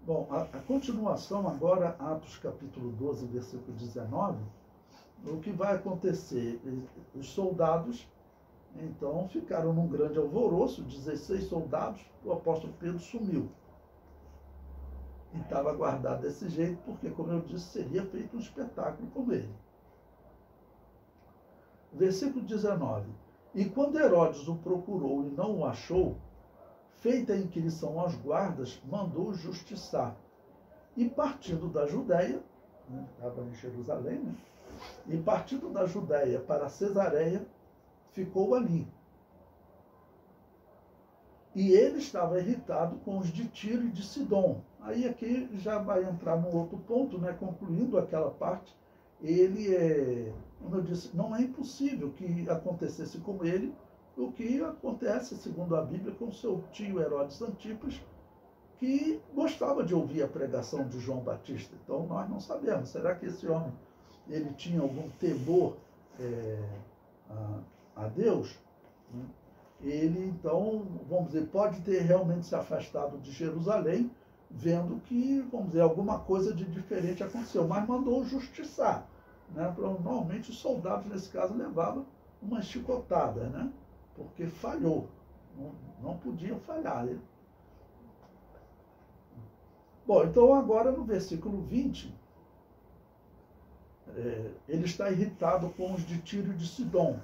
Bom, a continuação agora, Atos capítulo 12, versículo 19, o que vai acontecer? Os soldados, então, ficaram num grande alvoroço, 16 soldados, o apóstolo Pedro sumiu. E estava guardado desse jeito, porque, como eu disse, seria feito um espetáculo com ele. Versículo 19. E quando Herodes o procurou e não o achou, feita a inquirição aos guardas, mandou justiçar. E partindo da Judéia, estava em Jerusalém, né? E partindo da Judéia para Cesareia, ficou ali. E ele estava irritado com os de Tiro e de Sidom. Aí aqui já vai entrar num outro ponto, né? Concluindo aquela parte, como eu disse, não é impossível que acontecesse com ele o que acontece, segundo a Bíblia, com seu tio Herodes Antipas, que gostava de ouvir a pregação de João Batista. Então nós não sabemos, será que esse homem ele tinha algum temor a Deus? Ele, então, vamos dizer, pode ter realmente se afastado de Jerusalém, vendo que, vamos dizer, alguma coisa de diferente aconteceu, mas mandou justiçar. Né? Normalmente os soldados, nesse caso, levavam uma chicotada, né? Porque falhou, não podiam falhar. Bom, então agora no versículo 20, ele está irritado com os de Tiro e de Sidom.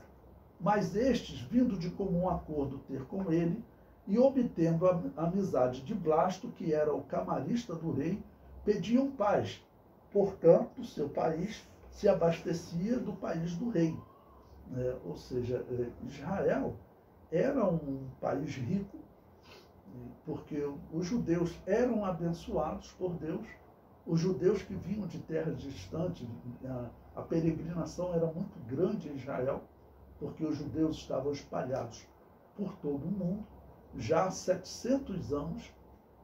Mas estes, vindo de comum acordo ter com ele, e obtendo a amizade de Blasto, que era o camarista do rei, pediam paz. Portanto, seu país se abastecia do país do rei. Ou seja, Israel era um país rico, porque os judeus eram abençoados por Deus. Os judeus que vinham de terras distantes, a peregrinação era muito grande em Israel, porque os judeus estavam espalhados por todo o mundo, já há 700 anos.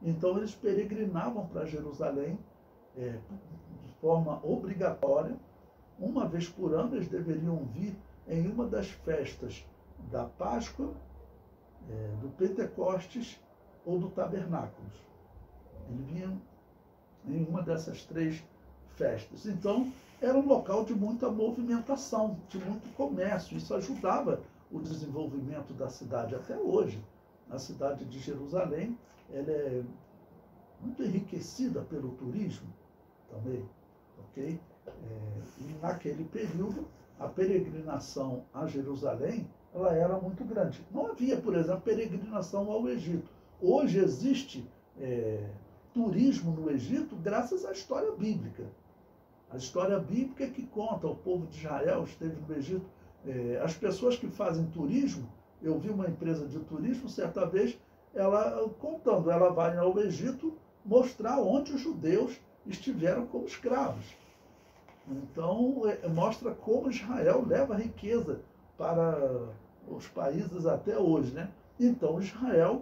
Então eles peregrinavam para Jerusalém de forma obrigatória. Uma vez por ano eles deveriam vir em uma das festas da Páscoa, do Pentecostes ou do Tabernáculos. Eles vinham em uma dessas 3 festas. Então, era um local de muita movimentação, de muito comércio. Isso ajudava o desenvolvimento da cidade até hoje. A cidade de Jerusalém, ela é muito enriquecida pelo turismo também, ok? E naquele período, a peregrinação a Jerusalém, ela era muito grande. Não havia, por exemplo, peregrinação ao Egito. Hoje existe turismo no Egito graças à história bíblica. A história bíblica que conta, o povo de Israel esteve no Egito. As pessoas que fazem turismo, eu vi uma empresa de turismo, certa vez, ela contando, ela vai ao Egito mostrar onde os judeus estiveram como escravos. Então, mostra como Israel leva riqueza para os países até hoje, né? Então, Israel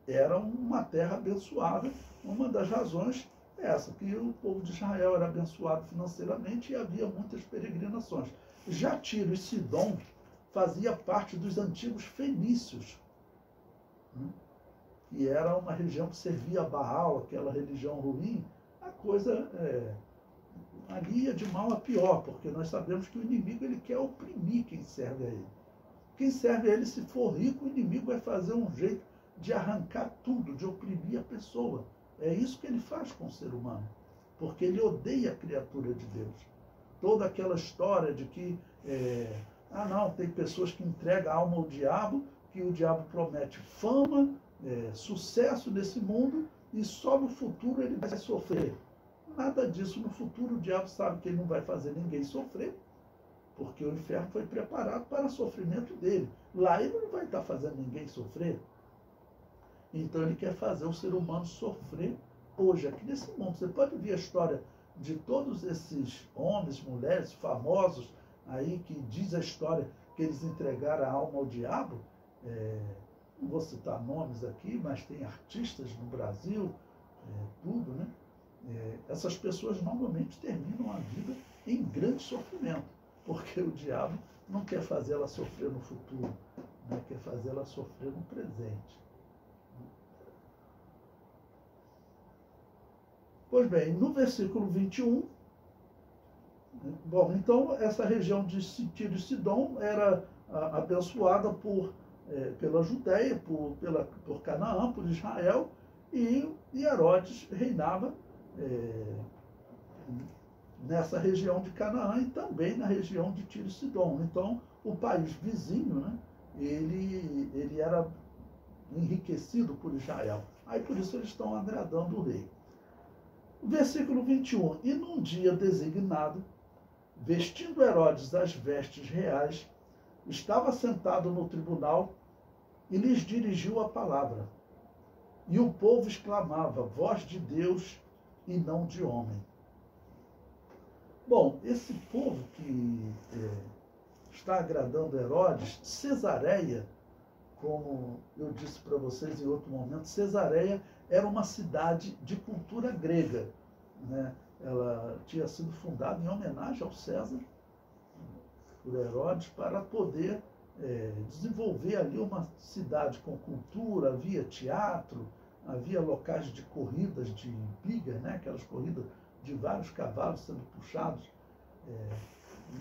era uma terra abençoada. Uma das razões é essa, que o povo de Israel era abençoado financeiramente e havia muitas peregrinações. Já Tiro e Sidom fazia parte dos antigos fenícios, que era uma região que servia a Baal, aquela religião ruim. A coisa ali ia de mal a pior, porque nós sabemos que o inimigo ele quer oprimir quem serve a ele. Quem serve a ele, se for rico, o inimigo vai fazer um jeito de arrancar tudo, de oprimir a pessoa. É isso que ele faz com o ser humano, porque ele odeia a criatura de Deus. Toda aquela história de que, não, tem pessoas que entregam a alma ao diabo, que o diabo promete fama, sucesso nesse mundo, e só no futuro ele vai sofrer. Nada disso. No futuro o diabo sabe que ele não vai fazer ninguém sofrer, porque o inferno foi preparado para o sofrimento dele. Lá ele não vai estar fazendo ninguém sofrer. Então ele quer fazer o ser humano sofrer hoje, aqui nesse mundo. Você pode ver a história de todos esses homens, mulheres famosos aí, que diz a história que eles entregaram a alma ao diabo. Não vou citar nomes aqui, mas tem artistas no Brasil, tudo, né? Essas pessoas normalmente terminam a vida em grande sofrimento, porque o diabo não quer fazer ela sofrer no futuro, né? Quer fazer ela sofrer no presente. Pois bem, no versículo 21, bom, então essa região de Tiro e Sidom era abençoada pela Judéia, por Canaã, por Israel, e Herodes reinava nessa região de Canaã e também na região de Tiro e Sidom. Então, o país vizinho, né, ele era enriquecido por Israel. Aí, por isso, eles estão agradando o rei. Versículo 21. E num dia designado, vestindo Herodes as vestes reais, estava sentado no tribunal e lhes dirigiu a palavra. E o povo exclamava, voz de Deus e não de homem. Bom, esse povo que está agradando Herodes, Cesareia, como eu disse para vocês em outro momento, Cesareia era uma cidade de cultura grega, né? Ela tinha sido fundada em homenagem ao César, por Herodes, para poder desenvolver ali uma cidade com cultura. Havia teatro, havia locais de corridas de biga, né? Aquelas corridas de vários cavalos sendo puxados.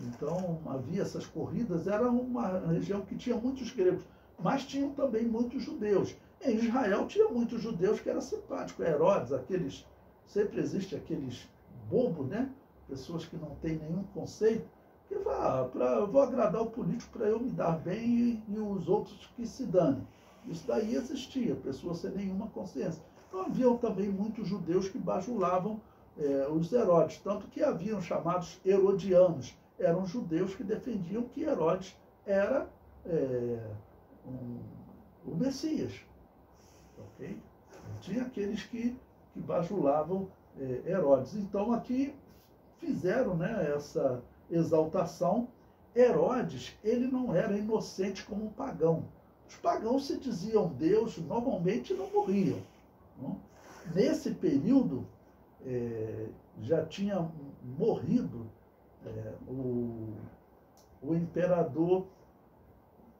Então, havia essas corridas. Era uma região que tinha muitos gregos, mas tinham também muitos judeus. Em Israel tinha muitos judeus que eram simpáticos. Herodes, sempre existe aqueles bobos, né? Pessoas que não têm nenhum conceito, que vou agradar o político para eu me dar bem e os outros que se danem. Isso daí existia, pessoas sem nenhuma consciência. Então haviam também muitos judeus que bajulavam os Herodes, tanto que haviam chamados herodianos. Eram judeus que defendiam que Herodes era o Messias. Okay? Tinha aqueles que bajulavam Herodes. Então aqui fizeram, né, essa exaltação. Herodes, ele não era inocente como um pagão. Os pagãos se diziam Deus, normalmente não morriam. Não? Nesse período, já tinha morrido o imperador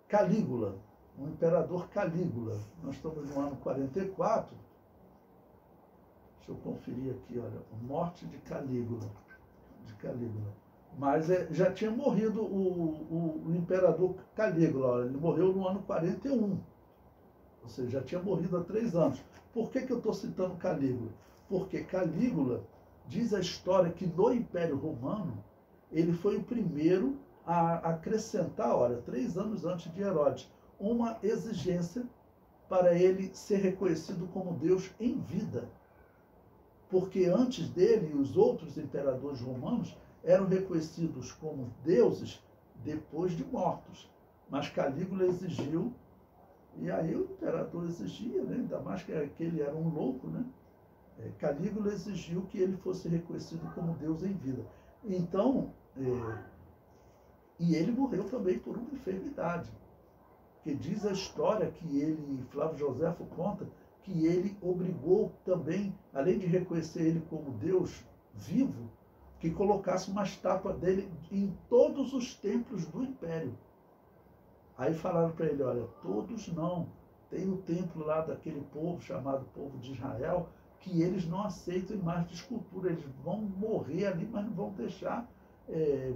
Calígula. O imperador Calígula. Nós estamos no ano 44. Deixa eu conferir aqui, olha, morte de Calígula. Mas já tinha morrido o imperador Calígula, olha, ele morreu no ano 41. Ou seja, já tinha morrido há 3 anos. Por que eu estou citando Calígula? Porque Calígula diz a história que no Império Romano ele foi o primeiro a acrescentar, olha, 3 anos antes de Herodes, uma exigência para ele ser reconhecido como Deus em vida. Porque antes dele, os outros imperadores romanos eram reconhecidos como deuses depois de mortos. Mas Calígula exigiu, e aí o imperador exigia, né? Ainda mais que ele era um louco, né? Calígula exigiu que ele fosse reconhecido como Deus em vida. Então, e ele morreu também por uma enfermidade. Que diz a história que ele, Flávio Joséfo conta, que ele obrigou também, além de reconhecer ele como Deus vivo, que colocasse uma estátua dele em todos os templos do Império. Aí falaram para ele, olha, todos não. Tem o templo lá daquele povo chamado povo de Israel, que eles não aceitam imagens de escultura. Eles vão morrer ali, mas não vão deixar.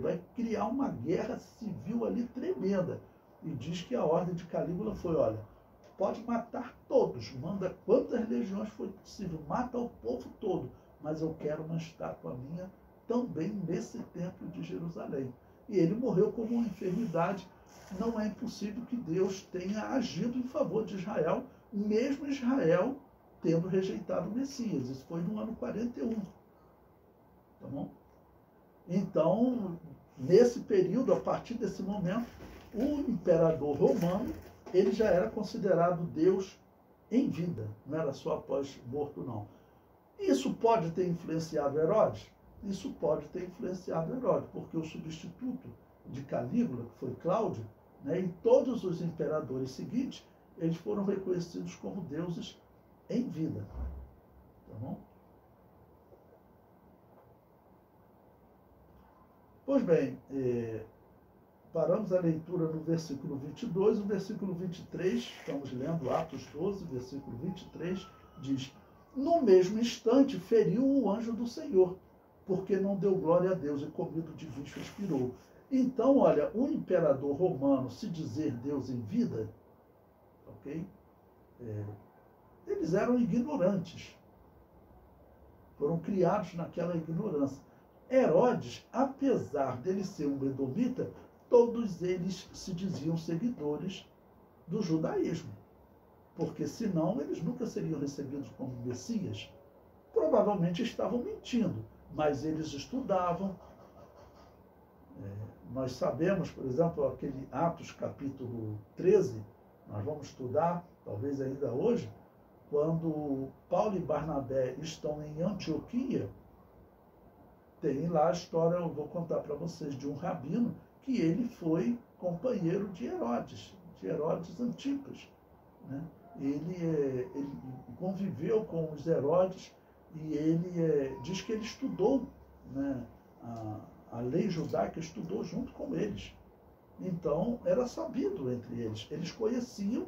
Vai criar uma guerra civil ali tremenda. E diz que a ordem de Calígula foi, olha, pode matar todos, manda quantas legiões for possível, mata o povo todo, mas eu quero uma estátua minha também nesse templo de Jerusalém. E ele morreu com uma enfermidade. Não é impossível que Deus tenha agido em favor de Israel, mesmo Israel tendo rejeitado o Messias. Isso foi no ano 41. Tá bom? Então, nesse período, a partir desse momento, o imperador romano, ele já era considerado Deus em vida, não era só após morto, não. Isso pode ter influenciado Herodes? Isso pode ter influenciado Herodes, porque o substituto de Calígula, que foi Cláudio, né, e todos os imperadores seguintes, eles foram reconhecidos como deuses em vida. Tá bom? Pois bem, paramos a leitura no versículo 22, o versículo 23, estamos lendo Atos 12, versículo 23, diz: no mesmo instante feriu o anjo do Senhor, porque não deu glória a Deus e comido de bicho expirou. Então, olha, o imperador romano, se dizer Deus em vida, ok? Eles eram ignorantes. Foram criados naquela ignorância. Herodes, apesar dele ser um edomita, todos eles se diziam seguidores do judaísmo. Porque senão eles nunca seriam recebidos como Messias. Provavelmente estavam mentindo, mas eles estudavam. Nós sabemos, por exemplo, aquele Atos capítulo 13, nós vamos estudar, talvez ainda hoje, quando Paulo e Barnabé estão em Antioquia, tem lá a história, eu vou contar para vocês, de um rabino que ele foi companheiro de Herodes Antipas, né? Ele conviveu com os Herodes e ele diz que ele estudou, né, a lei judaica, estudou junto com eles. Então, era sabido entre eles. Eles conheciam,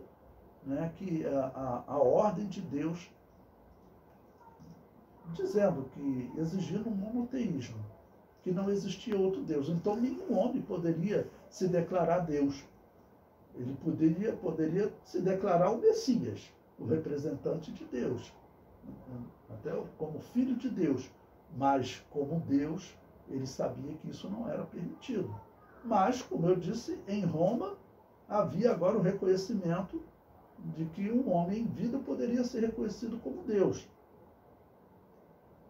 né, que a ordem de Deus, dizendo que exigindo um monoteísmo, que não existia outro Deus. Então, nenhum homem poderia se declarar Deus. Ele poderia se declarar o Messias, o representante de Deus, até como filho de Deus. Mas, como Deus, ele sabia que isso não era permitido. Mas, como eu disse, em Roma havia agora o reconhecimento de que um homem em vida poderia ser reconhecido como Deus.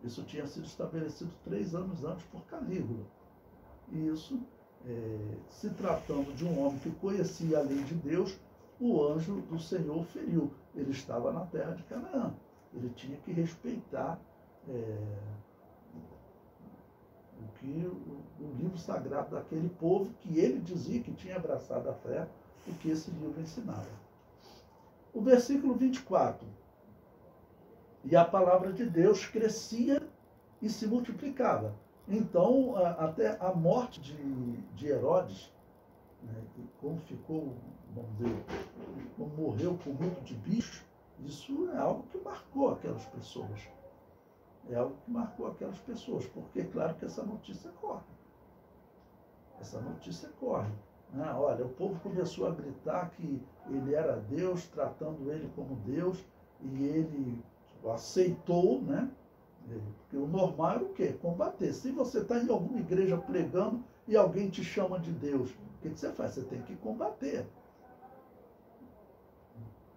Isso tinha sido estabelecido 3 anos antes por Calígula. E isso, se tratando de um homem que conhecia a lei de Deus, o anjo do Senhor o feriu. Ele estava na terra de Canaã. Ele tinha que respeitar o que o livro sagrado daquele povo, que ele dizia que tinha abraçado a fé, o que esse livro ensinava. O versículo 24. E a palavra de Deus crescia e se multiplicava. Então, até a morte de Herodes, né, como ficou, vamos dizer, como morreu comido de bicho, isso é algo que marcou aquelas pessoas. É algo que marcou aquelas pessoas, porque é claro que essa notícia corre. Essa notícia corre. Né? Olha, o povo começou a gritar que ele era Deus, tratando ele como Deus, e ele aceitou, né? Porque o normal era o quê? Combater. Se você está em alguma igreja pregando e alguém te chama de Deus, o que você faz? Você tem que combater.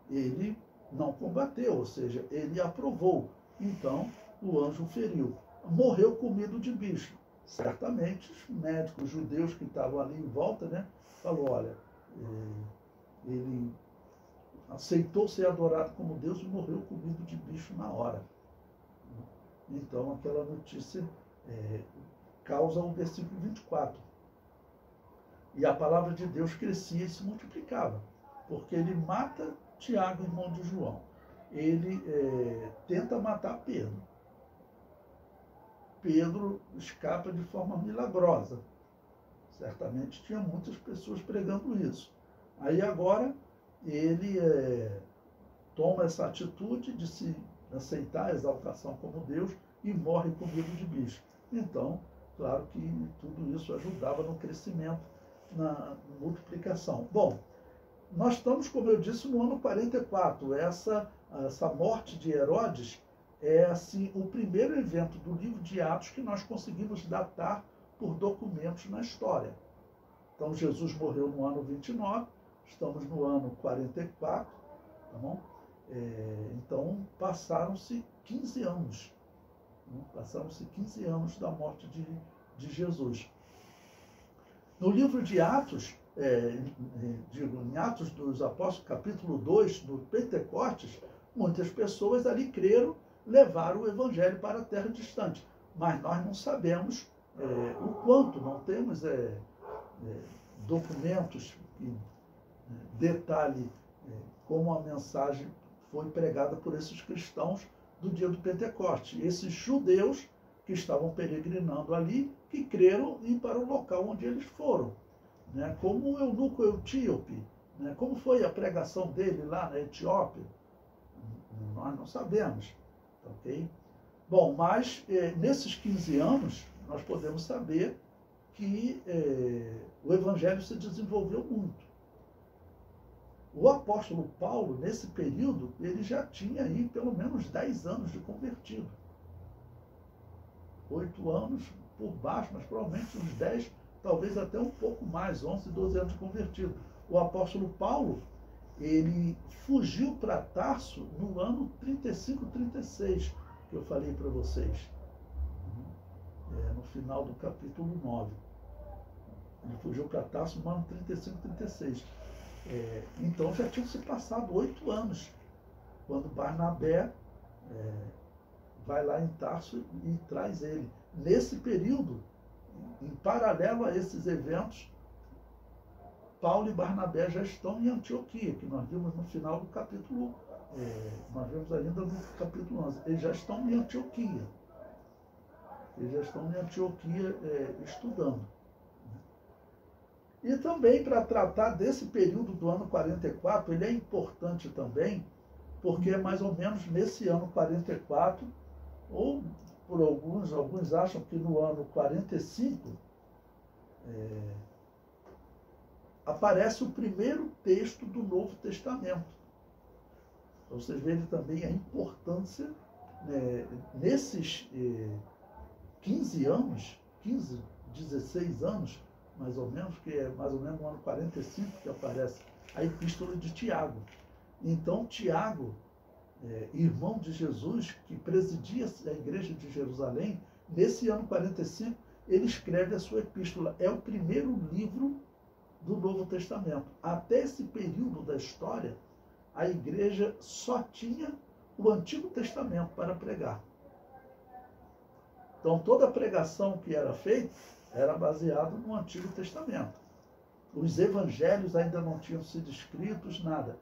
Ele não combateu, ou seja, ele aprovou. Então, o anjo feriu. Morreu comido de bicho. Certamente, os médicos judeus que estavam ali em volta, né, falou, olha, ele aceitou ser adorado como Deus e morreu comido de bicho na hora. Então, aquela notícia causa o versículo 24. E a palavra de Deus crescia e se multiplicava, porque ele mata Tiago, irmão de João. Ele tenta matar Pedro. Pedro escapa de forma milagrosa. Certamente tinha muitas pessoas pregando isso. Aí agora ele toma essa atitude de se aceitar a exaltação como Deus e morre comido de bicho. Então, claro que tudo isso ajudava no crescimento, na multiplicação. Bom, nós estamos, como eu disse, no ano 44. Essa morte de Herodes é assim, o primeiro evento do livro de Atos que nós conseguimos datar por documentos na história. Então, Jesus morreu no ano 29, estamos no ano 44, tá bom? Então, passaram-se 15 anos. Né? Passaram-se 15 anos da morte de Jesus. No livro de Atos, em Atos dos Apóstolos, capítulo 2, no Pentecostes, muitas pessoas ali creram, levaram o evangelho para a terra distante. Mas nós não sabemos o quanto, não temos documentos que detalhem como a mensagem foi pregada por esses cristãos do dia do Pentecoste. Esses judeus que estavam peregrinando ali, que creram ir para o local onde eles foram. Né? Como o eunuco etíope, né? Como foi a pregação dele lá na Etiópia? Nós não sabemos. Ok? Bom, mas nesses 15 anos, nós podemos saber que o Evangelho se desenvolveu muito. O apóstolo Paulo, nesse período, ele já tinha aí pelo menos 10 anos de convertido. 8 anos por baixo, mas provavelmente uns 10, talvez até um pouco mais, 11, 12 anos de convertido. O apóstolo Paulo, ele fugiu para Tarso no ano 35, 36, que eu falei para vocês, no final do capítulo 9. Ele fugiu para Tarso no ano 35, 36. Então já tinham se passado 8 anos, quando Barnabé vai lá em Tarso e traz ele. Nesse período, em paralelo a esses eventos, Paulo e Barnabé já estão em Antioquia, que nós vimos no final do capítulo, nós vimos ainda no capítulo 11. Eles já estão em Antioquia. Eles já estão em Antioquia estudando. E também para tratar desse período do ano 44, ele é importante também, porque é mais ou menos nesse ano 44, ou por alguns acham que no ano 45, aparece o primeiro texto do Novo Testamento. Para vocês verem também a importância, nesses 15 anos, 16 anos, mais ou menos, que é mais ou menos no ano 45 que aparece a Epístola de Tiago. Então, Tiago, irmão de Jesus, que presidia a igreja de Jerusalém, nesse ano 45, ele escreve a sua epístola. É o primeiro livro do Novo Testamento. Até esse período da história, a igreja só tinha o Antigo Testamento para pregar. Então, toda a pregação que era feita era baseada no Antigo Testamento. Os evangelhos ainda não tinham sido escritos, nada.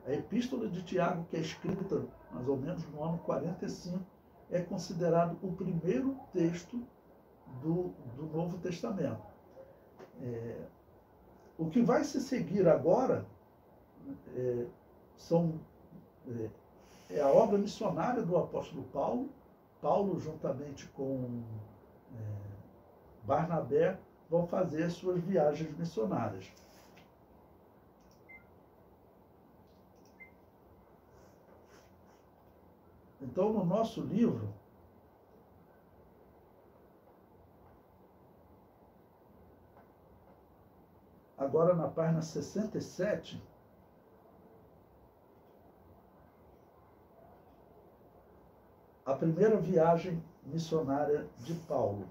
A Epístola de Tiago, que é escrita mais ou menos no ano 45, é considerado o primeiro texto do Novo Testamento. O que vai se seguir agora é a obra missionária do apóstolo Paulo. Paulo, juntamente com Barnabé, vão fazer as suas viagens missionárias. Então, no nosso livro, agora na página 67, a primeira viagem missionária de Paulo.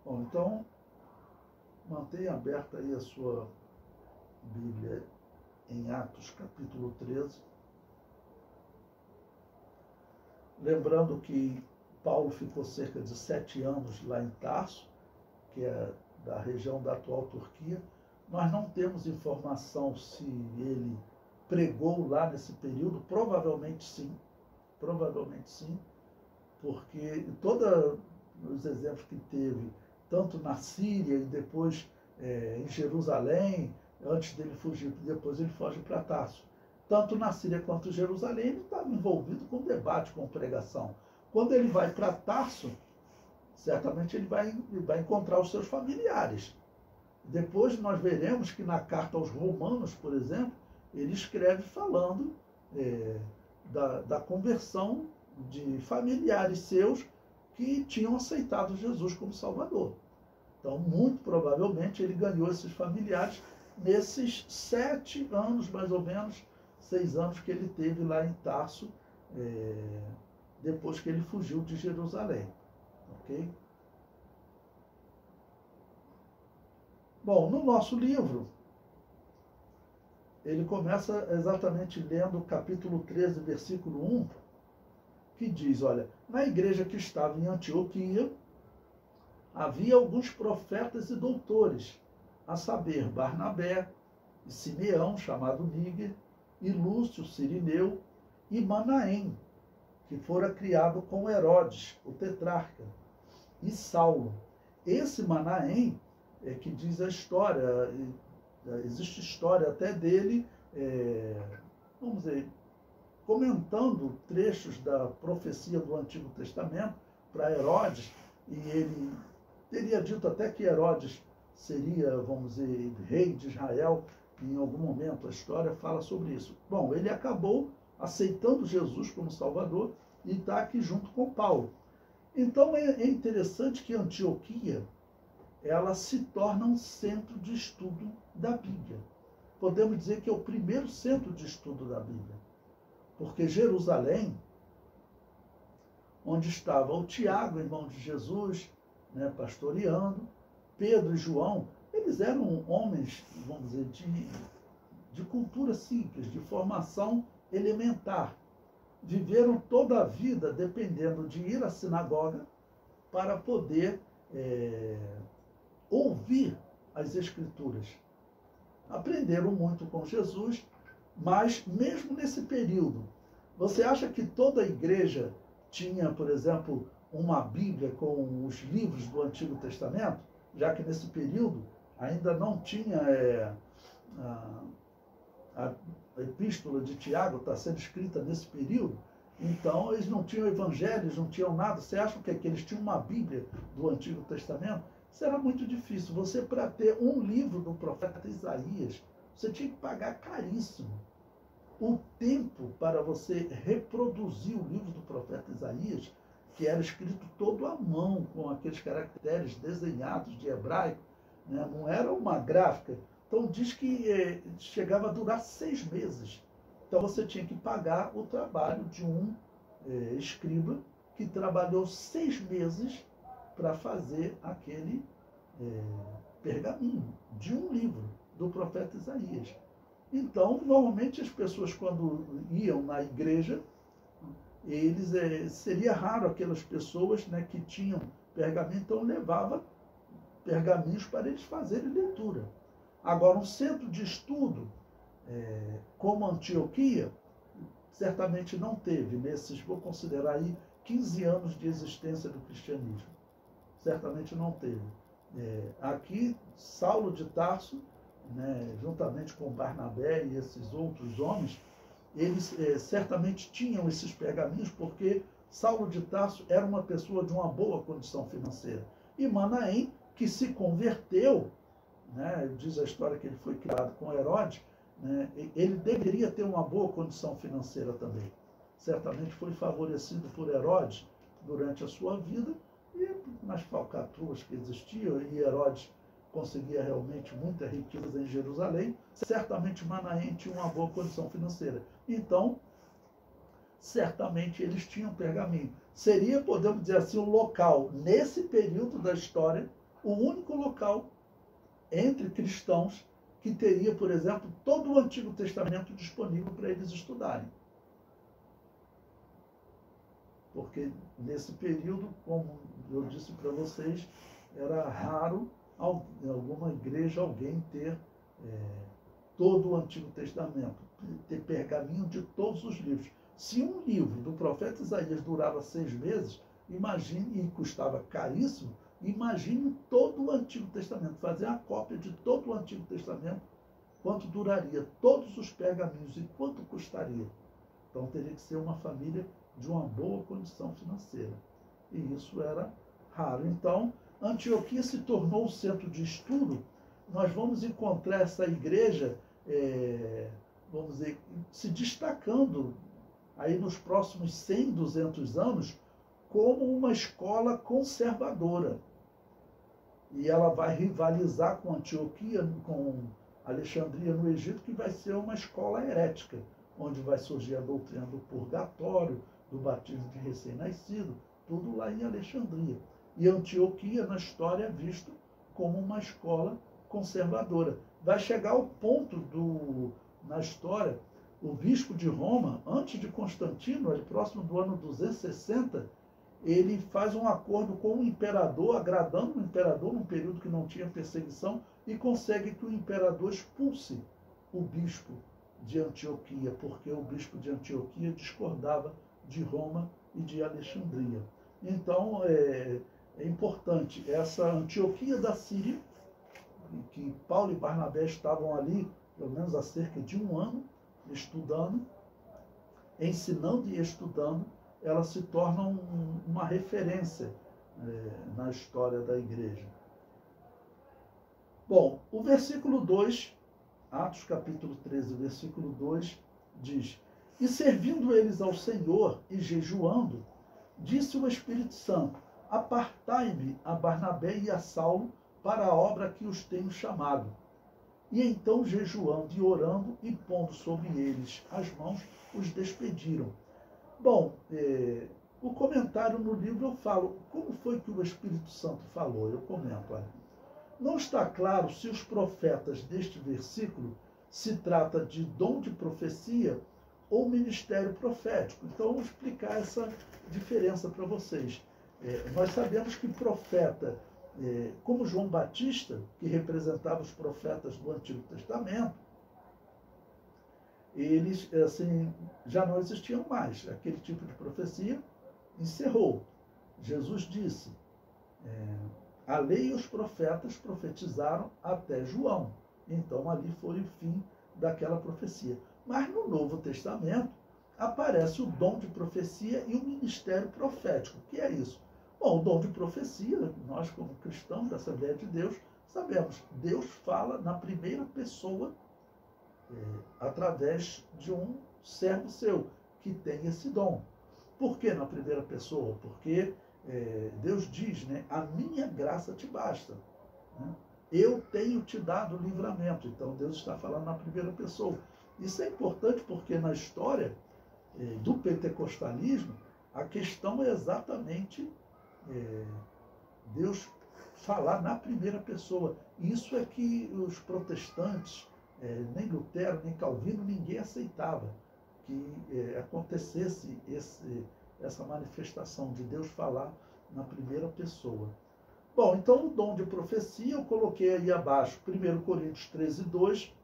Bom, então, mantenha aberta aí a sua Bíblia em Atos, capítulo 13. Lembrando que Paulo ficou cerca de 7 anos lá em Tarso, que é da região da atual Turquia. Nós não temos informação se ele pregou lá nesse período, provavelmente sim, porque todos os exemplos que teve, tanto na Síria e depois em Jerusalém, antes dele fugir, depois ele foge para Tarso. Tanto na Síria quanto em Jerusalém, ele estava envolvido com debate, com pregação. Quando ele vai para Tarso, certamente ele vai encontrar os seus familiares. Depois nós veremos que na carta aos Romanos, por exemplo, ele escreve falando da conversão de familiares seus que tinham aceitado Jesus como Salvador. Então, muito provavelmente, ele ganhou esses familiares nesses 7 anos, mais ou menos, 6 anos que ele teve lá em Tarso, depois que ele fugiu de Jerusalém. Ok? Bom, no nosso livro, ele começa exatamente lendo o capítulo 13, versículo 1, que diz, olha, na igreja que estava em Antioquia, havia alguns profetas e doutores, a saber, Barnabé, e Simeão, chamado Níger, e Lúcio, Cirineu, e Manaém, que fora criado com Herodes, o tetrarca, e Saulo. Esse Manaém é que diz a história, existe história até dele, vamos dizer, comentando trechos da profecia do Antigo Testamento para Herodes, e ele teria dito até que Herodes seria, vamos dizer, rei de Israel, em algum momento a história fala sobre isso. Bom, ele acabou aceitando Jesus como Salvador e está aqui junto com Paulo. Então é interessante que Antioquia ela se torna um centro de estudo da Bíblia. Podemos dizer que é o primeiro centro de estudo da Bíblia, porque Jerusalém, onde estava o Tiago, irmão de Jesus, né, pastoreando, Pedro e João, eles eram homens, vamos dizer, de cultura simples, de formação elementar. Viveram toda a vida dependendo de ir à sinagoga para poder ouvir as Escrituras. Aprenderam muito com Jesus, mas mesmo nesse período, você acha que toda a igreja tinha, por exemplo, uma Bíblia com os livros do Antigo Testamento? Já que nesse período ainda não tinha a epístola de Tiago, está sendo escrita nesse período, então eles não tinham evangelhos, não tinham nada. Você acha que eles tinham uma Bíblia do Antigo Testamento? Isso era muito difícil. Você, para ter um livro do profeta Isaías, você tinha que pagar caríssimo. O tempo para você reproduzir o livro do profeta Isaías, que era escrito todo à mão, com aqueles caracteres desenhados de hebraico, né? Não era uma gráfica. Então diz que chegava a durar 6 meses. Então você tinha que pagar o trabalho de um escriba que trabalhou 6 meses para fazer aquele pergaminho de um livro do profeta Isaías. Então, normalmente as pessoas quando iam na igreja, seria raro aquelas pessoas, né, que tinham pergaminho, então levava pergaminhos para eles fazerem leitura. Agora, um centro de estudo como Antioquia, certamente não teve nesses, vou considerar aí, 15 anos de existência do cristianismo. Certamente não teve. Aqui, Saulo de Tarso, né, juntamente com Barnabé e esses outros homens, eles certamente tinham esses pergaminhos, porque Saulo de Tarso era uma pessoa de uma boa condição financeira. E Manaém, que se converteu, né, diz a história que ele foi criado com Herodes, né, ele deveria ter uma boa condição financeira também. Certamente foi favorecido por Herodes durante a sua vida, e nas falcatruas que existiam, e Herodes conseguia realmente muita riqueza em Jerusalém, certamente Manaém tinha uma boa condição financeira. Então, certamente eles tinham pergaminho. Seria, podemos dizer assim, o local, nesse período da história, o único local entre cristãos que teria, por exemplo, todo o Antigo Testamento disponível para eles estudarem. Porque nesse período, como eu disse para vocês, era raro em alguma igreja alguém ter todo o Antigo Testamento, ter pergaminho de todos os livros. Se um livro do profeta Isaías durava 6 meses, imagine, e custava caríssimo, imagine todo o Antigo Testamento, fazer a cópia de todo o Antigo Testamento, quanto duraria todos os pergaminhos e quanto custaria. Então teria que ser uma família de uma boa condição financeira. E isso era raro. Então, Antioquia se tornou um centro de estudo. Nós vamos encontrar essa igreja, vamos dizer, se destacando aí nos próximos 100, 200 anos como uma escola conservadora. E ela vai rivalizar com Antioquia, com Alexandria no Egito, que vai ser uma escola herética, onde vai surgir a doutrina do purgatório, do batismo de recém-nascido, tudo lá em Alexandria. E Antioquia, na história, é visto como uma escola conservadora. Vai chegar ao ponto na história, o bispo de Roma, antes de Constantino, ali próximo do ano 260, ele faz um acordo com o imperador, agradando o imperador num período que não tinha perseguição, e consegue que o imperador expulse o bispo de Antioquia, porque o bispo de Antioquia discordava de Roma e de Alexandria. Então, é importante, essa Antioquia da Síria, que Paulo e Barnabé estavam ali, pelo menos há cerca de 1 ano, estudando, ensinando e estudando, ela se torna uma referência na história da igreja. Bom, o versículo 2, Atos capítulo 13, versículo 2, diz: E servindo eles ao Senhor e jejuando, disse o Espírito Santo: Apartai-me a Barnabé e a Saulo para a obra que os tenho chamado. E então, jejuando e orando e pondo sobre eles as mãos, os despediram. Bom, o comentário no livro eu falo, como foi que o Espírito Santo falou? Eu comento, olha. Não está claro se os profetas deste versículo se trata de dom de profecia ou ministério profético. Então, eu vou explicar essa diferença para vocês. Nós sabemos que profeta, como João Batista, que representava os profetas do Antigo Testamento, eles assim, já não existiam mais. Aquele tipo de profecia encerrou. Jesus disse, a lei e os profetas profetizaram até João. Então, ali foi o fim daquela profecia. Mas no Novo Testamento aparece o dom de profecia e o ministério profético. O que é isso? Bom, o dom de profecia, nós como cristãos da Assembleia de Deus, sabemos, Deus fala na primeira pessoa através de um servo seu, que tem esse dom. Por que na primeira pessoa? Porque Deus diz, né, a minha graça te basta. Né? Eu tenho te dado livramento. Então Deus está falando na primeira pessoa. Isso é importante porque na história do pentecostalismo, a questão é exatamente Deus falar na primeira pessoa. Isso é que os protestantes, nem Lutero, nem Calvino, ninguém aceitava que acontecesse essa manifestação de Deus falar na primeira pessoa. Bom, então o dom de profecia eu coloquei aí abaixo, 1 Coríntios 13, 2,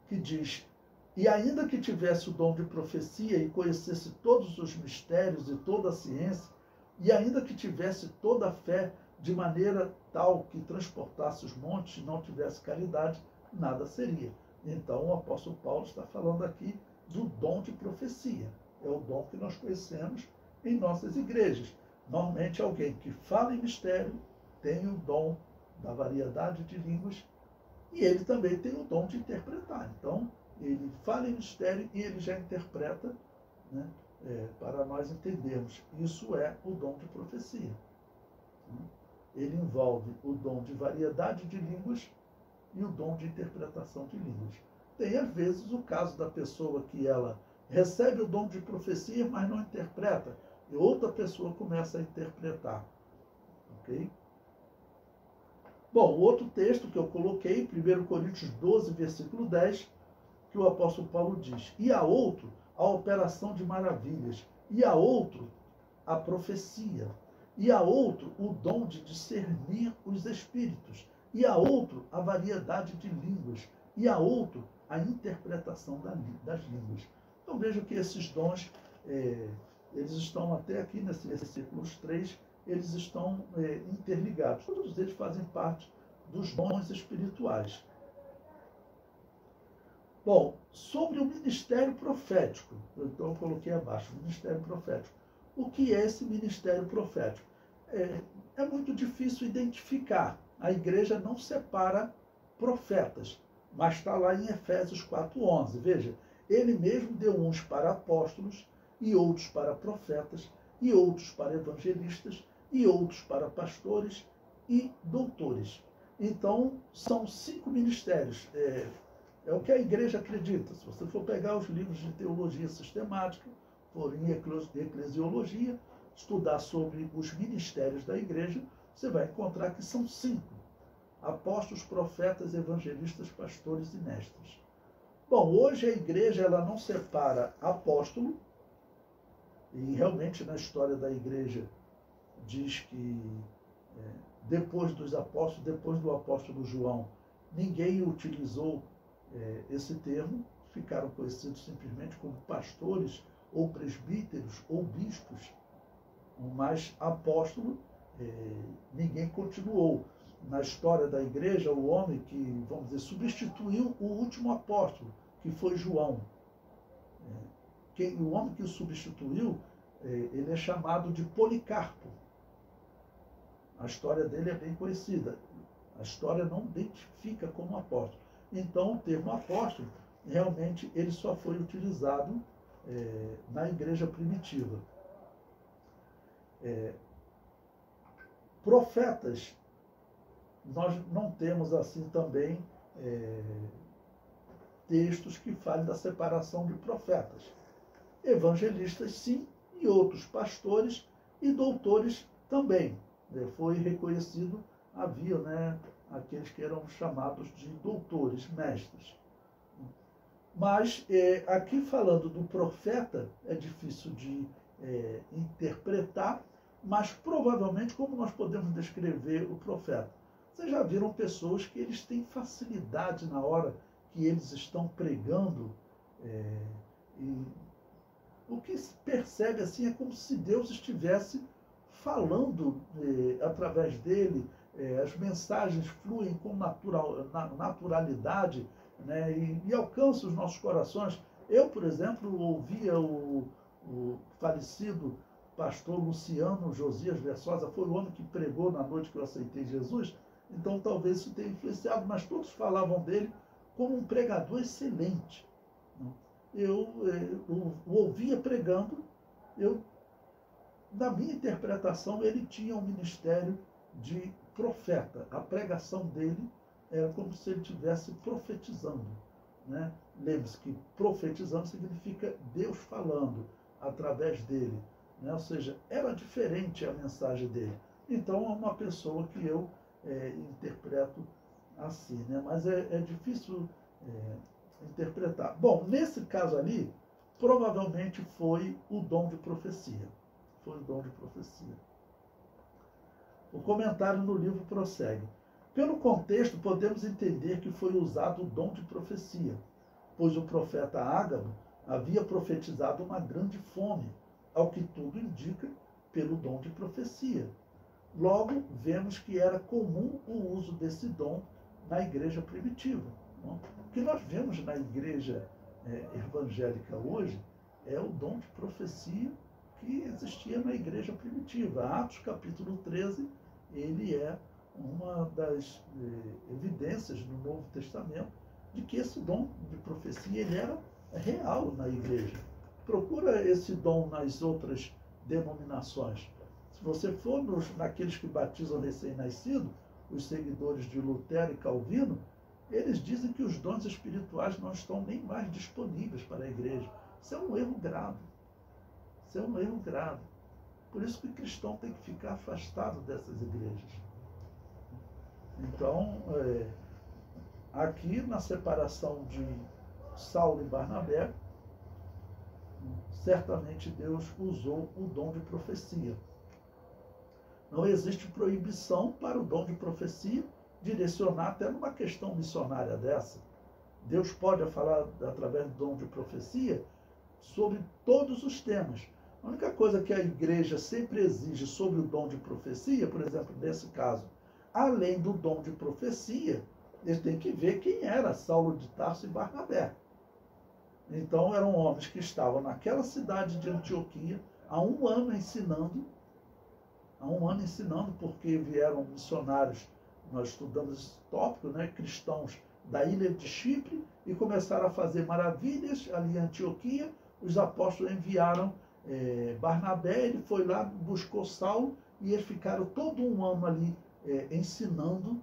que diz: E ainda que tivesse o dom de profecia e conhecesse todos os mistérios e toda a ciência, e ainda que tivesse toda a fé de maneira tal que transportasse os montes e não tivesse caridade, nada seria. Então o apóstolo Paulo está falando aqui do dom de profecia. É o dom que nós conhecemos em nossas igrejas. Normalmente alguém que fala em mistério tem o dom da variedade de línguas e ele também tem o dom de interpretar. Então, ele fala em mistério e ele já interpreta, né, para nós entendermos. Isso é o dom de profecia. Ele envolve o dom de variedade de línguas e o dom de interpretação de línguas. Tem, às vezes, o caso da pessoa que ela recebe o dom de profecia, mas não interpreta, e outra pessoa começa a interpretar. Ok? Bom, o outro texto que eu coloquei, 1 Coríntios 12, versículo 10, que o apóstolo Paulo diz: E a outro, a operação de maravilhas, e a outro, a profecia, e a outro, o dom de discernir os espíritos, e a outro, a variedade de línguas, e a outro, a interpretação das línguas. Então veja que esses dons, eles estão até aqui nesses versículos 3, eles estão interligados. Todos eles fazem parte dos dons espirituais. Bom, sobre o ministério profético, então eu coloquei abaixo, o ministério profético. O que é esse ministério profético? É muito difícil identificar. A igreja não separa profetas, mas está lá em Efésios 4:11. Veja, ele mesmo deu uns para apóstolos, e outros para profetas, e outros para evangelistas, e outros para pastores e doutores. Então, são 5 ministérios. É o que a igreja acredita. Se você for pegar os livros de teologia sistemática, for em eclesiologia, estudar sobre os ministérios da igreja, você vai encontrar que são 5. Apóstolos, profetas, evangelistas, pastores e mestres. Bom, hoje a igreja ela não separa apóstolo, e realmente na história da igreja diz que depois dos apóstolos, depois do apóstolo João, ninguém utilizou esse termo, ficaram conhecidos simplesmente como pastores, ou presbíteros, ou bispos, mas apóstolo ninguém continuou. Na história da igreja, o homem que, vamos dizer, substituiu o último apóstolo, que foi João. o homem que o substituiu, ele é chamado de Policarpo. A história dele é bem conhecida. A história não identifica como apóstolo. Então, o termo apóstolo, realmente, ele só foi utilizado na igreja primitiva. Profetas, nós não temos assim também textos que falem da separação de profetas. Evangelistas, sim, e outros pastores e doutores também. Foi reconhecido, havia aqueles que eram chamados de doutores, mestres. Mas aqui falando do profeta, é difícil de interpretar, mas provavelmente como nós podemos descrever o profeta? Vocês já viram pessoas que eles têm facilidade na hora que eles estão pregando, e o que se percebe assim é como se Deus estivesse falando através dele, as mensagens fluem com naturalidade, né, e alcançam os nossos corações. Eu, por exemplo, ouvia o falecido pastor Luciano Josias Versosa, foi o homem que pregou na noite que eu aceitei Jesus, então talvez isso tenha influenciado, mas todos falavam dele como um pregador excelente. Eu o ouvia pregando, na minha interpretação, ele tinha um ministério de profeta. A pregação dele era como se ele estivesse profetizando, né? Lembre-se que profetizando significa Deus falando através dele, né? Ou seja, era diferente a mensagem dele. Então, é uma pessoa que eu interpreto assim, né? Mas é difícil interpretar. Bom, nesse caso ali, provavelmente foi o dom de profecia. Foi o dom de profecia. O comentário no livro prossegue. Pelo contexto, podemos entender que foi usado o dom de profecia, pois o profeta Ágabo havia profetizado uma grande fome, ao que tudo indica, pelo dom de profecia. Logo, vemos que era comum o uso desse dom na igreja primitiva. Não? O que nós vemos na igreja evangélica hoje é o dom de profecia que existia na igreja primitiva. Atos capítulo 13, ele é uma das evidências no Novo Testamento de que esse dom de profecia ele era real na igreja. Procura esse dom nas outras denominações. Se você for naqueles que batizam recém-nascido, os seguidores de Lutero e Calvino, eles dizem que os dons espirituais não estão nem mais disponíveis para a igreja. Isso é um erro grave. Isso é um erro grave. Por isso que o cristão tem que ficar afastado dessas igrejas. Então, aqui na separação de Saulo e Barnabé, certamente Deus usou o dom de profecia. Não existe proibição para o dom de profecia direcionar até numa questão missionária dessa. Deus pode falar através do dom de profecia sobre todos os temas. A única coisa que a igreja sempre exige sobre o dom de profecia, por exemplo, nesse caso, além do dom de profecia, eles têm que ver quem era Saulo de Tarso e Barnabé. Então, eram homens que estavam naquela cidade de Antioquia há um ano ensinando, porque vieram missionários, nós estudamos esse tópico, né, cristãos da ilha de Chipre, e começaram a fazer maravilhas ali em Antioquia. Os apóstolos enviaram Barnabé, ele foi lá, buscou Saulo, e eles ficaram todo um ano ali ensinando,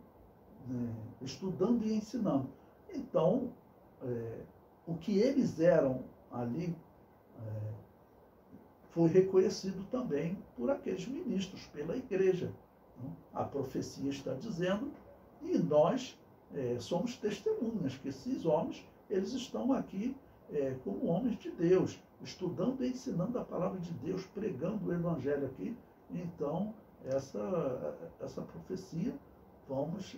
estudando e ensinando. Então, o que eles eram ali foi reconhecido também por aqueles ministros, pela igreja. A profecia está dizendo, e nós somos testemunhas que esses homens, eles estão aqui como homens de Deus, estudando e ensinando a palavra de Deus, pregando o evangelho aqui. Então, essa profecia, vamos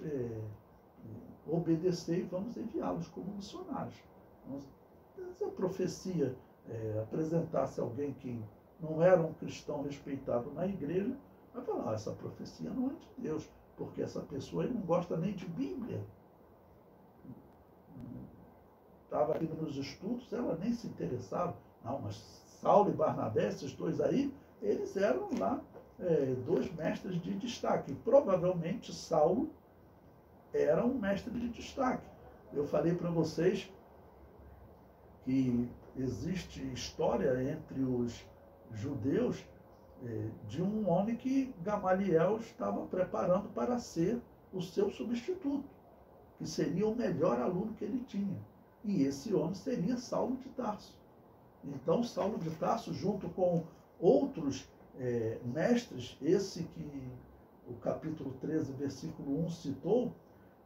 obedecer e vamos enviá-los como missionários. Se a profecia apresentasse alguém que não era um cristão respeitado na igreja, vai falar, essa profecia não é de Deus, porque essa pessoa não gosta nem de Bíblia. Estava aqui nos estudos, ela nem se interessava. Não, mas Saulo e Barnabé, esses dois aí, eles eram lá dois mestres de destaque. Provavelmente Saulo era um mestre de destaque. Eu falei para vocês que existe história entre os judeus de um homem que Gamaliel estava preparando para ser o seu substituto, que seria o melhor aluno que ele tinha. E esse homem seria Saulo de Tarso. Então, Saulo de Tarso, junto com outros mestres, esse que o capítulo 13, versículo 1 citou,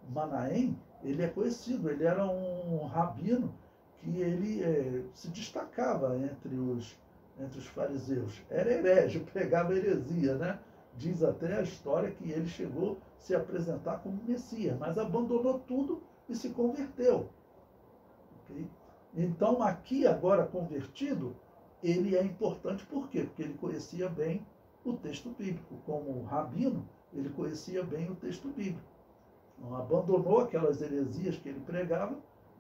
Manaém, ele é conhecido, ele era um rabino que ele se destacava entre os fariseus. Era herege, pregava heresia, né? Diz até a história que ele chegou a se apresentar como Messias, mas abandonou tudo e se converteu. Okay? Então, aqui agora convertido, ele é importante por quê? Porque ele conhecia bem o texto bíblico. Como rabino, ele conhecia bem o texto bíblico. Não abandonou aquelas heresias que ele pregava,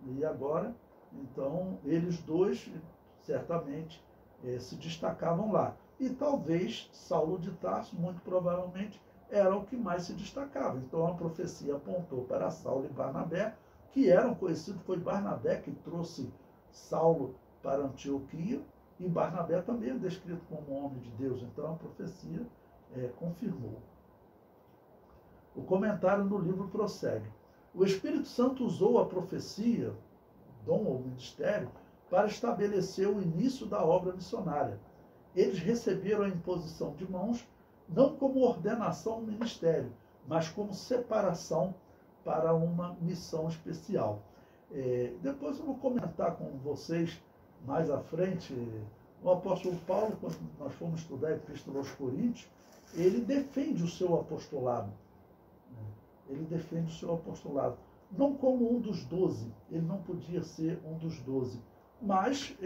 e agora, então, eles dois certamente se destacavam lá. E talvez Saulo de Tarso, muito provavelmente, era o que mais se destacava. Então a profecia apontou para Saulo e Barnabé, que eram conhecidos, foi Barnabé que trouxe Saulo para Antioquia, e Barnabé também é descrito como homem de Deus. Então a profecia confirmou. O comentário no livro prossegue. O Espírito Santo usou a profecia, dom ou ministério, para estabelecer o início da obra missionária. Eles receberam a imposição de mãos não como ordenação ao ministério, mas como separação para uma missão especial. Depois eu vou comentar com vocês mais à frente. O apóstolo Paulo, quando nós fomos estudar a Epístola aos Coríntios, ele defende o seu apostolado. Ele defende o seu apostolado. Não como um dos 12, ele não podia ser um dos 12. Mas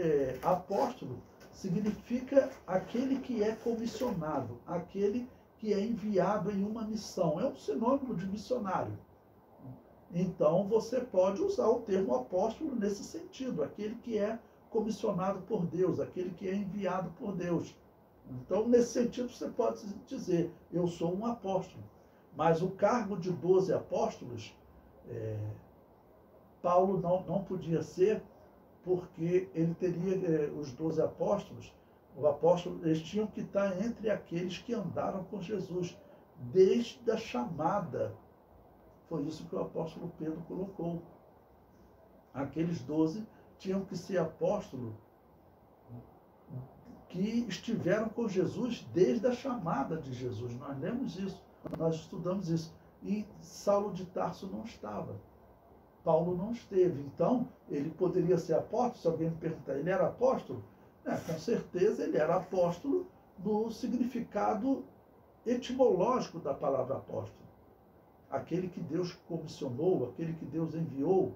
apóstolo significa aquele que é comissionado, aquele que é enviado em uma missão. É um sinônimo de missionário. Então você pode usar o termo apóstolo nesse sentido, aquele que é comissionado por Deus, aquele que é enviado por Deus. Então, nesse sentido, você pode dizer, eu sou um apóstolo. Mas o cargo de 12 apóstolos, Paulo não podia ser, porque ele teria, os 12 apóstolos, eles tinham que estar entre aqueles que andaram com Jesus, desde a chamada. Foi isso que o apóstolo Pedro colocou. Aqueles 12 tinham que ser apóstolos que estiveram com Jesus desde a chamada de Jesus. Nós lemos isso, nós estudamos isso. E Saulo de Tarso não estava. Paulo não esteve. Então, ele poderia ser apóstolo. Se alguém me perguntar, ele era apóstolo? Com certeza ele era apóstolo no significado etimológico da palavra apóstolo. Aquele que Deus comissionou, aquele que Deus enviou.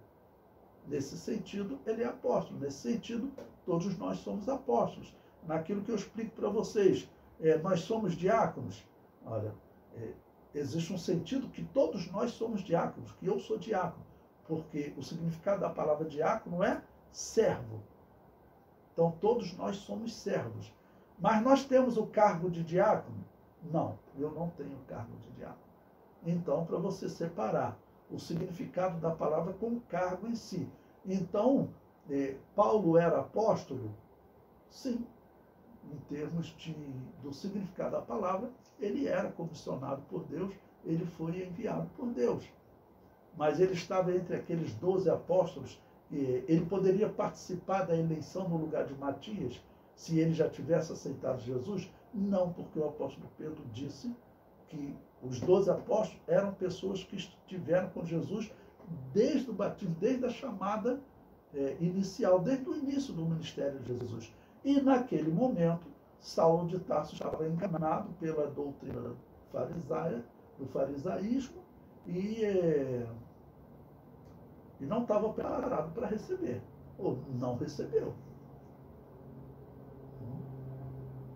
Nesse sentido, ele é apóstolo. Nesse sentido, todos nós somos apóstolos. Naquilo que eu explico para vocês, nós somos diáconos. Olha, existe um sentido que todos nós somos diáconos, que eu sou diácono, porque o significado da palavra diácono é servo. Então, todos nós somos servos. Mas nós temos o cargo de diácono? Não, eu não tenho o cargo de diácono. Então, para você separar o significado da palavra com o cargo em si. Então, Paulo era apóstolo? Sim. Em termos do significado da palavra, ele era comissionado por Deus, ele foi enviado por Deus. Mas ele estava entre aqueles 12 apóstolos, ele poderia participar da eleição no lugar de Matias, se ele já tivesse aceitado Jesus? Não, porque o apóstolo Pedro disse que os 12 apóstolos eram pessoas que estiveram com Jesus desde o batismo, desde a chamada inicial, desde o início do ministério de Jesus. E naquele momento, Saulo de Tarso estava enganado pela doutrina farisaia, do farisaísmo, e não estava preparado para receber, ou não recebeu.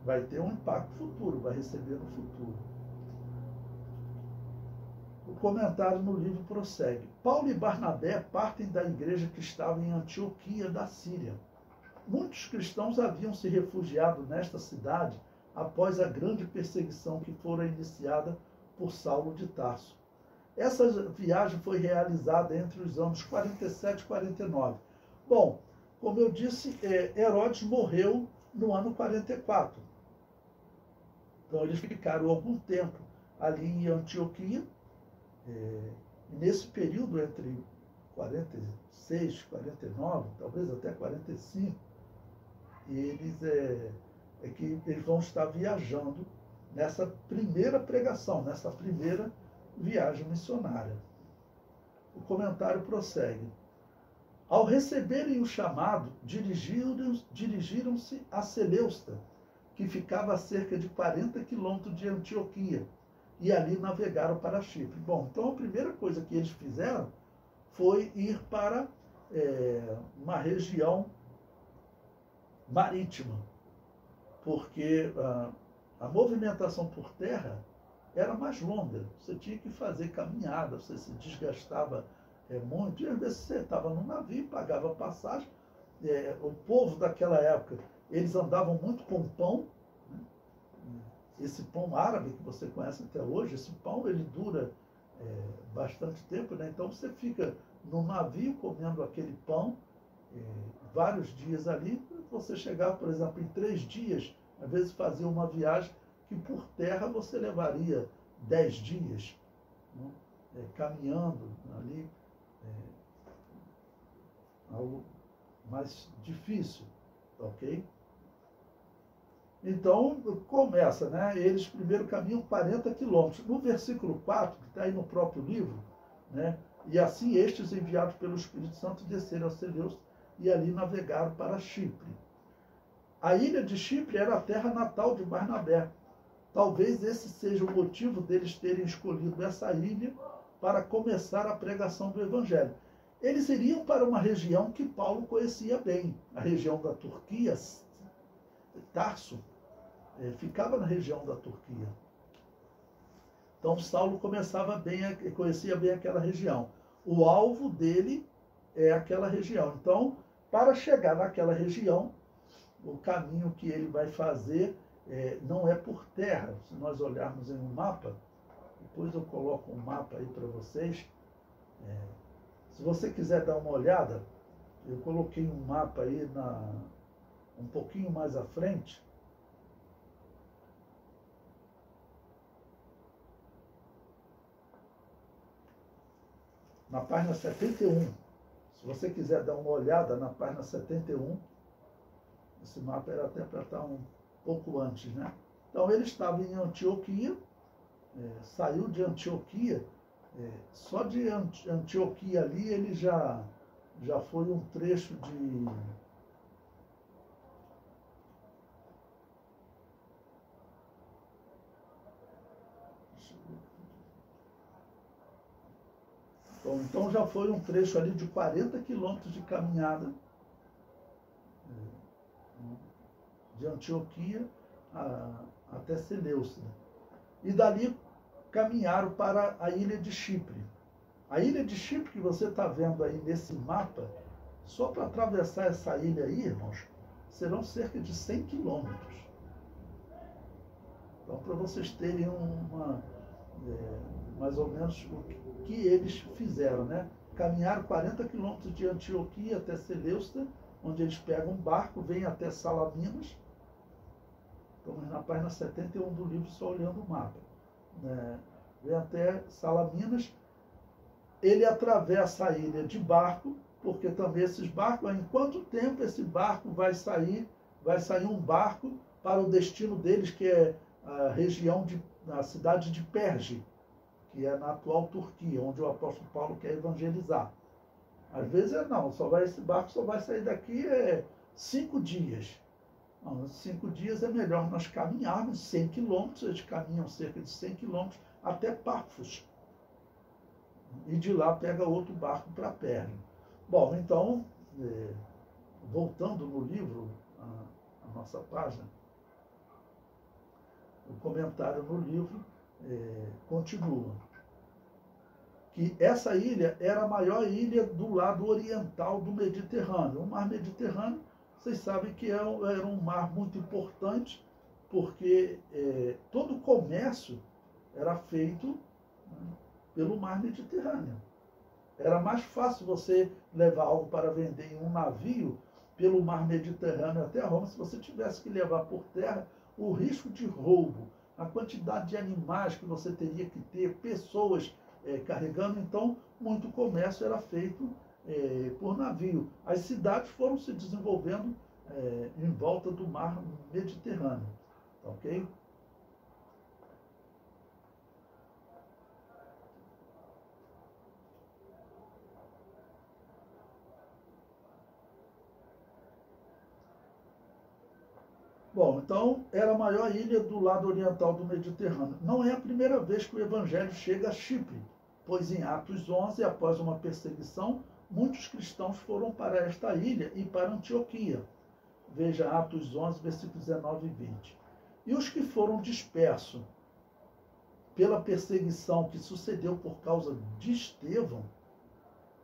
Vai ter um impacto futuro, vai receber no futuro. O comentário no livro prossegue. Paulo e Barnabé partem da igreja que estava em Antioquia da Síria. Muitos cristãos haviam se refugiado nesta cidade após a grande perseguição que fora iniciada por Saulo de Tarso. Essa viagem foi realizada entre os anos 47 e 49. Bom, como eu disse, Herodes morreu no ano 44. Então, eles ficaram algum tempo ali em Antioquia. E nesse período, entre 46, 49, talvez até 45, eles vão estar viajando nessa primeira pregação, nessa primeira viagem missionária. O comentário prossegue. Ao receberem o chamado, dirigiram-se a Seleusta, que ficava a cerca de 40 quilômetros de Antioquia, e ali navegaram para Chipre. Bom, então a primeira coisa que eles fizeram foi ir para uma região marítima, porque a movimentação por terra era mais longa. Você tinha que fazer caminhada, você se desgastava muito, e às vezes você estava num navio, pagava passagem. O povo daquela época, eles andavam muito com pão, né? Esse pão árabe que você conhece até hoje, esse pão ele dura bastante tempo, né? Então você fica no navio comendo aquele pão vários dias ali. Você chegar, por exemplo, em 3 dias, às vezes fazia uma viagem que por terra você levaria 10 dias, né? Caminhando ali, algo mais difícil, ok? Então, começa, né? Eles primeiro caminham 40 quilômetros. No versículo 4, que está aí no próprio livro, né? E assim estes, enviados pelo Espírito Santo, desceram a Seleucia e ali navegaram para Chipre. A ilha de Chipre era a terra natal de Barnabé. Talvez esse seja o motivo deles terem escolhido essa ilha para começar a pregação do Evangelho. Eles iriam para uma região que Paulo conhecia bem, a região da Turquia. Tarso ficava na região da Turquia. Então Saulo conhecia bem aquela região. O alvo dele é aquela região. Então, para chegar naquela região, o caminho que ele vai fazer não é por terra. Se nós olharmos em um mapa, depois eu coloco um mapa aí para vocês. Se você quiser dar uma olhada, eu coloquei um mapa aí um pouquinho mais à frente. Na página 71. Se você quiser dar uma olhada na página 71, esse mapa era até para estar um pouco antes, né? Então ele estava em Antioquia, saiu de Antioquia, só de Antioquia ali ele já foi um trecho de... Então já foi um trecho ali de 40 quilômetros de caminhada de Antioquia até Seleucia. E dali caminharam para a ilha de Chipre. A ilha de Chipre que você está vendo aí nesse mapa, só para atravessar essa ilha aí, irmãos, serão cerca de 100 quilômetros. Então, para vocês terem mais ou menos o que eles fizeram, né? Caminharam 40 quilômetros de Antioquia até Seleucia, onde eles pegam um barco, vêm até Salaminas. Estamos na página 71 do livro, só olhando o mapa. Vem até Salaminas. Ele atravessa a ilha de barco, porque também esses barcos, em quanto tempo esse barco vai sair? Vai sair um barco para o destino deles, que é a cidade de Perge, que é na atual Turquia, onde o apóstolo Paulo quer evangelizar. Às vezes esse barco só vai sair daqui 5 dias. Não, 5 dias é melhor nós caminharmos 100 quilômetros, eles caminham cerca de 100 quilômetros até Pafos. E de lá pega outro barco para Perge. Bom, então, voltando no livro, a nossa página, o comentário no livro continua. Que essa ilha era a maior ilha do lado oriental do Mediterrâneo. O mar Mediterrâneo vocês sabem que era um mar muito importante, porque todo o comércio era feito, né, pelo mar Mediterrâneo. Era mais fácil você levar algo para vender em um navio pelo mar Mediterrâneo até Roma, se você tivesse que levar por terra, o risco de roubo, a quantidade de animais que você teria que ter, pessoas carregando, então muito comércio era feito por navio. As cidades foram se desenvolvendo em volta do mar Mediterrâneo, ok? Bom, então era a maior ilha do lado oriental do Mediterrâneo. Não é a primeira vez que o evangelho chega a Chipre, pois em Atos 11, após uma perseguição, muitos cristãos foram para esta ilha e para Antioquia. Veja Atos 11, versículos 19 e 20. E os que foram dispersos pela perseguição que sucedeu por causa de Estevão,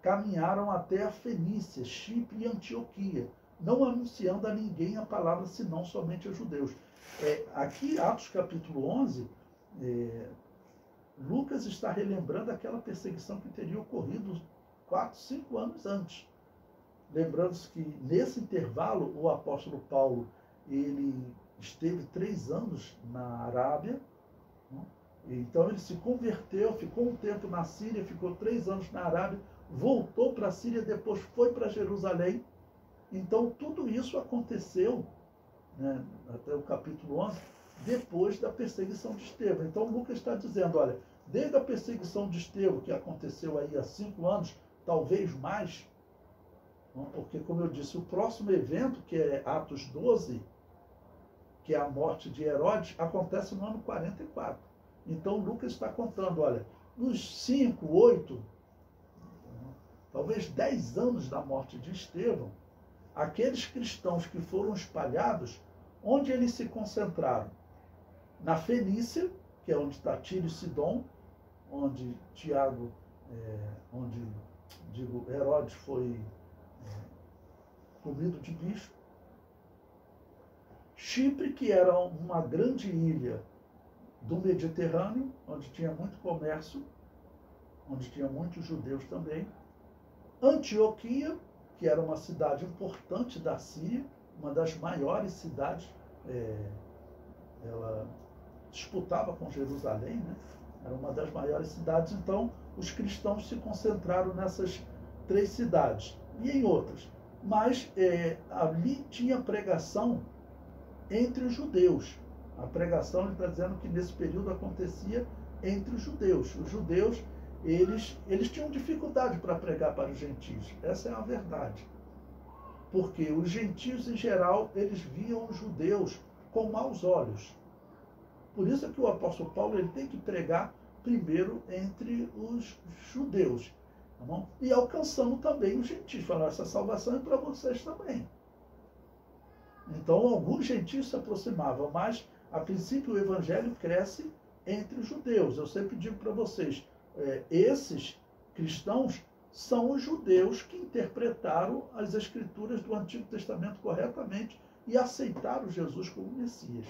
caminharam até a Fenícia, Chipre e Antioquia, não anunciando a ninguém a palavra, senão somente a judeus. Aqui, Atos capítulo 11, Lucas está relembrando aquela perseguição que teria ocorrido 4, 5 anos antes. Lembrando-se que, nesse intervalo, o apóstolo Paulo ele esteve 3 anos na Arábia, né? Então ele se converteu, ficou um tempo na Síria, ficou 3 anos na Arábia, voltou para a Síria, depois foi para Jerusalém. Então, tudo isso aconteceu, né, até o capítulo 11, depois da perseguição de Estevão. Então, Lucas está dizendo, olha, desde a perseguição de Estevão, que aconteceu aí há 5 anos, talvez mais, porque, como eu disse, o próximo evento, que é Atos 12, que é a morte de Herodes, acontece no ano 44. Então, Lucas está contando, olha, nos 5, 8, talvez 10 anos da morte de Estevão, aqueles cristãos que foram espalhados, onde eles se concentraram? Na Fenícia, que é onde está Tiro e Sidom, onde Herodes foi comido de bicho. Chipre, que era uma grande ilha do Mediterrâneo, onde tinha muito comércio, onde tinha muitos judeus também. Antioquia, que era uma cidade importante da Síria, uma das maiores cidades, ela disputava com Jerusalém, né? Era uma das maiores cidades, então os cristãos se concentraram nessas 3 cidades e em outras. Mas ali tinha pregação entre os judeus. A pregação, ele está dizendo que nesse período acontecia entre os judeus. Os judeus, eles tinham dificuldade para pregar para os gentios. Essa é a verdade. Porque os gentios, em geral, eles viam os judeus com maus olhos. Por isso é que o apóstolo Paulo ele tem que pregar primeiro entre os judeus. Tá bom? E alcançando também os gentios. Falar, essa salvação é para vocês também. Então, alguns gentios se aproximavam, mas, a princípio, o evangelho cresce entre os judeus. Eu sempre digo para vocês, esses cristãos são os judeus que interpretaram as escrituras do Antigo Testamento corretamente e aceitaram Jesus como Messias.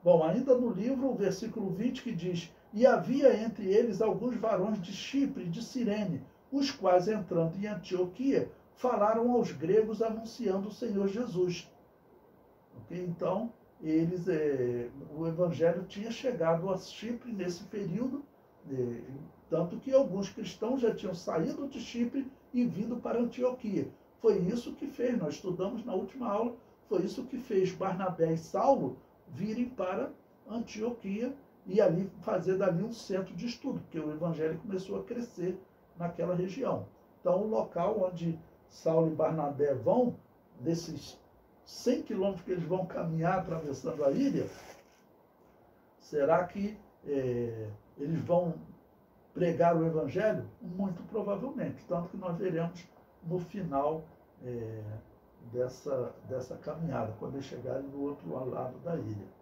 Bom, ainda no livro, o versículo 20 que diz: e havia entre eles alguns varões de Chipre e de Cirene, os quais, entrando em Antioquia, falaram aos gregos anunciando o Senhor Jesus. Okay? Então, o evangelho tinha chegado a Chipre nesse período, tanto que alguns cristãos já tinham saído de Chipre e vindo para Antioquia. Foi isso que fez, nós estudamos na última aula, foi isso que fez Barnabé e Saulo virem para Antioquia e ali fazer dali um centro de estudo, porque o evangelho começou a crescer naquela região. Então, o local onde Saulo e Barnabé vão, desses 100 quilômetros que eles vão caminhar atravessando a ilha, será que eles vão pregar o evangelho? Muito provavelmente, tanto que nós veremos no final dessa caminhada, quando eles chegarem do outro lado da ilha.